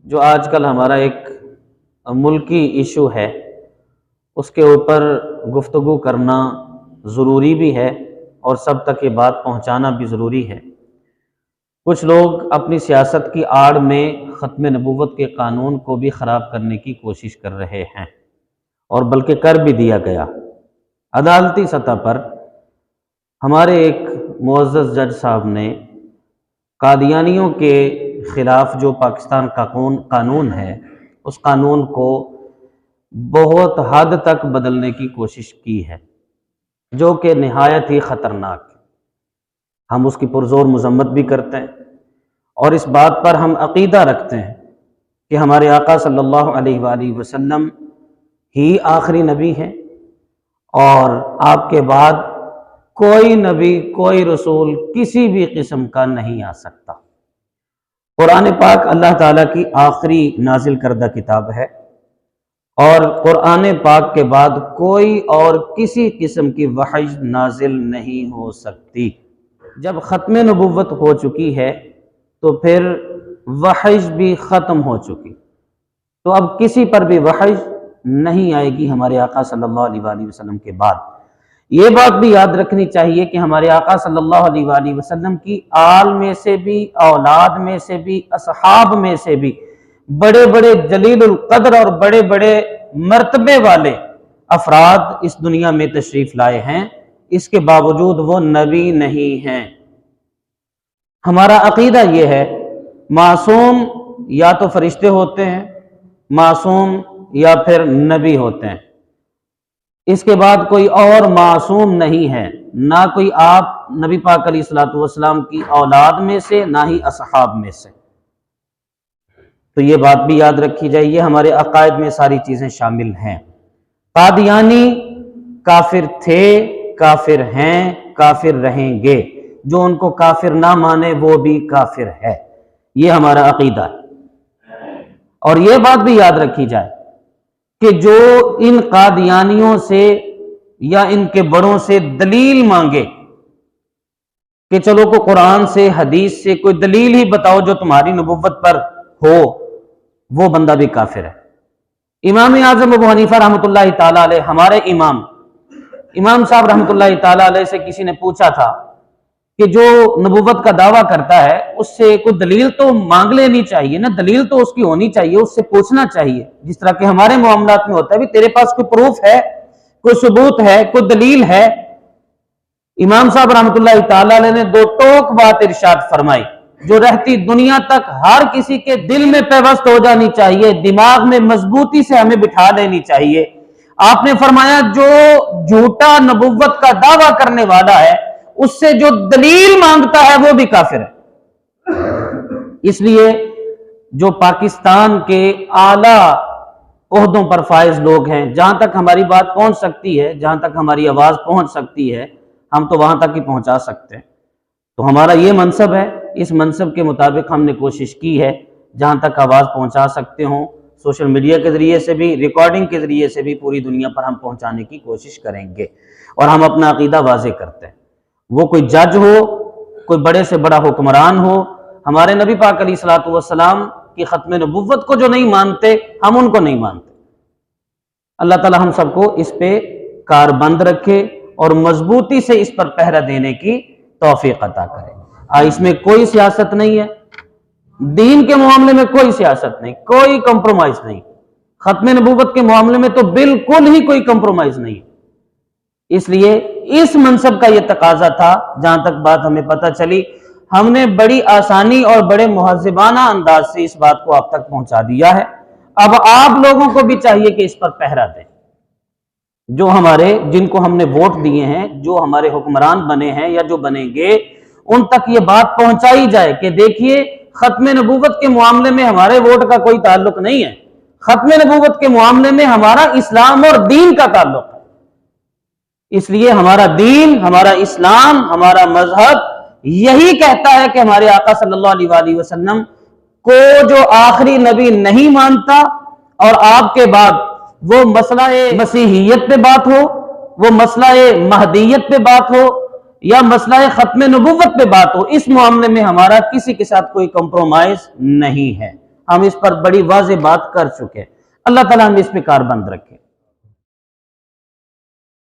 جو آج کل ہمارا ایک ملکی ایشو ہے، اس کے اوپر گفتگو کرنا ضروری بھی ہے اور سب تک یہ بات پہنچانا بھی ضروری ہے۔ کچھ لوگ اپنی سیاست کی آڑ میں ختم نبوت کے قانون کو بھی خراب کرنے کی کوشش کر رہے ہیں، اور بلکہ کر بھی دیا گیا۔ عدالتی سطح پر ہمارے ایک معزز جج صاحب نے قادیانیوں کے خلاف جو پاکستان کا قانون ہے، اس قانون کو بہت حد تک بدلنے کی کوشش کی ہے، جو کہ نہایت ہی خطرناک ہے۔ ہم اس کی پرزور مذمت بھی کرتے ہیں، اور اس بات پر ہم عقیدہ رکھتے ہیں کہ ہمارے آقا صلی اللہ علیہ وآلہ وسلم ہی آخری نبی ہیں، اور آپ کے بعد کوئی نبی، کوئی رسول کسی بھی قسم کا نہیں آ سکتا۔ قرآن پاک اللہ تعالیٰ کی آخری نازل کردہ کتاب ہے، اور قرآن پاک کے بعد کوئی اور کسی قسم کی وحی نازل نہیں ہو سکتی۔ جب ختم نبوت ہو چکی ہے تو پھر وحی بھی ختم ہو چکی، تو اب کسی پر بھی وحی نہیں آئے گی ہمارے آقا صلی اللہ علیہ وآلہ وسلم کے بعد۔ یہ بات بھی یاد رکھنی چاہیے کہ ہمارے آقا صلی اللہ علیہ وآلہ وسلم کی آل میں سے بھی، اولاد میں سے بھی، اصحاب میں سے بھی بڑے بڑے جلیل القدر اور بڑے بڑے مرتبے والے افراد اس دنیا میں تشریف لائے ہیں، اس کے باوجود وہ نبی نہیں ہیں۔ ہمارا عقیدہ یہ ہے، معصوم یا تو فرشتے ہوتے ہیں، معصوم یا پھر نبی ہوتے ہیں، اس کے بعد کوئی اور معصوم نہیں ہے، نہ کوئی آپ نبی پاک علیہ الصلوۃ والسلام کی اولاد میں سے، نہ ہی اصحاب میں سے۔ تو یہ بات بھی یاد رکھی جائے، یہ ہمارے عقائد میں ساری چیزیں شامل ہیں۔ قادیانی کافر تھے، کافر ہیں، کافر رہیں گے۔ جو ان کو کافر نہ مانے وہ بھی کافر ہے، یہ ہمارا عقیدہ ہے۔ اور یہ بات بھی یاد رکھی جائے کہ جو ان قادیانیوں سے یا ان کے بڑوں سے دلیل مانگے کہ چلو کو قرآن سے، حدیث سے کوئی دلیل ہی بتاؤ جو تمہاری نبوت پر ہو، وہ بندہ بھی کافر ہے۔ امام اعظم ابو حنیفہ رحمۃ اللہ تعالیٰ علیہ، ہمارے امام صاحب رحمۃ اللہ تعالیٰ علیہ سے کسی نے پوچھا تھا کہ جو نبوت کا دعویٰ کرتا ہے اس سے کوئی دلیل تو مانگ لینی چاہیے نا، دلیل تو اس کی ہونی چاہیے، اس سے پوچھنا چاہیے، جس طرح کہ ہمارے معاملات میں ہوتا ہے، بھی تیرے پاس کوئی پروف ہے، کوئی ثبوت ہے، کوئی دلیل ہے۔ امام صاحب رحمۃ اللہ تعالیٰ علیہ نے دو ٹوک بات ارشاد فرمائی، جو رہتی دنیا تک ہر کسی کے دل میں پیوست ہو جانی چاہیے، دماغ میں مضبوطی سے ہمیں بٹھا لینی چاہیے۔ آپ نے فرمایا جو جھوٹا نبوت کا دعویٰ کرنے والا ہے، اس سے جو دلیل مانگتا ہے وہ بھی کافر ہے۔ اس لیے جو پاکستان کے اعلیٰ عہدوں پر فائز لوگ ہیں، جہاں تک ہماری بات پہنچ سکتی ہے، جہاں تک ہماری آواز پہنچ سکتی ہے، ہم تو وہاں تک ہی پہنچا سکتے ہیں۔ تو ہمارا یہ منصب ہے، اس منصب کے مطابق ہم نے کوشش کی ہے جہاں تک آواز پہنچا سکتے ہوں، سوشل میڈیا کے ذریعے سے بھی، ریکارڈنگ کے ذریعے سے بھی پوری دنیا پر ہم پہنچانے کی کوشش کریں گے، اور ہم اپنا عقیدہ واضح کرتے ہیں۔ وہ کوئی جج ہو، کوئی بڑے سے بڑا حکمران ہو، ہمارے نبی پاک علیہ الصلوۃ والسلام کی ختم نبوت کو جو نہیں مانتے، ہم ان کو نہیں مانتے۔ اللہ تعالی ہم سب کو اس پہ کاربند رکھے اور مضبوطی سے اس پر پہرہ دینے کی توفیق عطا کرے۔ اس میں کوئی سیاست نہیں ہے، دین کے معاملے میں کوئی سیاست نہیں، کوئی کمپرومائز نہیں، ختم نبوت کے معاملے میں تو بالکل ہی کوئی کمپرومائز نہیں۔ اس لیے اس منصب کا یہ تقاضا تھا، جہاں تک بات ہمیں پتہ چلی، ہم نے بڑی آسانی اور بڑے مہذبانہ انداز سے اس بات کو آپ تک پہنچا دیا ہے۔ اب آپ لوگوں کو بھی چاہیے کہ اس پر پہرہ دیں، جو جن کو ہم نے ووٹ دیے ہیں، جو ہمارے حکمران بنے ہیں یا جو بنیں گے، ان تک یہ بات پہنچائی جائے کہ دیکھیے ختم نبوت کے معاملے میں ہمارے ووٹ کا کوئی تعلق نہیں ہے، ختم نبوت کے معاملے میں ہمارا اسلام اور دین کا تعلق ہے۔ اس لیے ہمارا دین، ہمارا اسلام، ہمارا مذہب یہی کہتا ہے کہ ہمارے آقا صلی اللہ علیہ وآلہ وسلم کو جو آخری نبی نہیں مانتا، اور آپ کے بعد وہ مسئلہ مسیحیت پہ بات ہو، وہ مسئلہ مہدیت پہ بات ہو، یا مسئلہ ختم نبوت پہ بات ہو، اس معاملے میں ہمارا کسی کے ساتھ کوئی کمپرومائز نہیں ہے۔ ہم اس پر بڑی واضح بات کر چکے. اللہ تعالیٰ ہم اس پہ کاربند رکھے.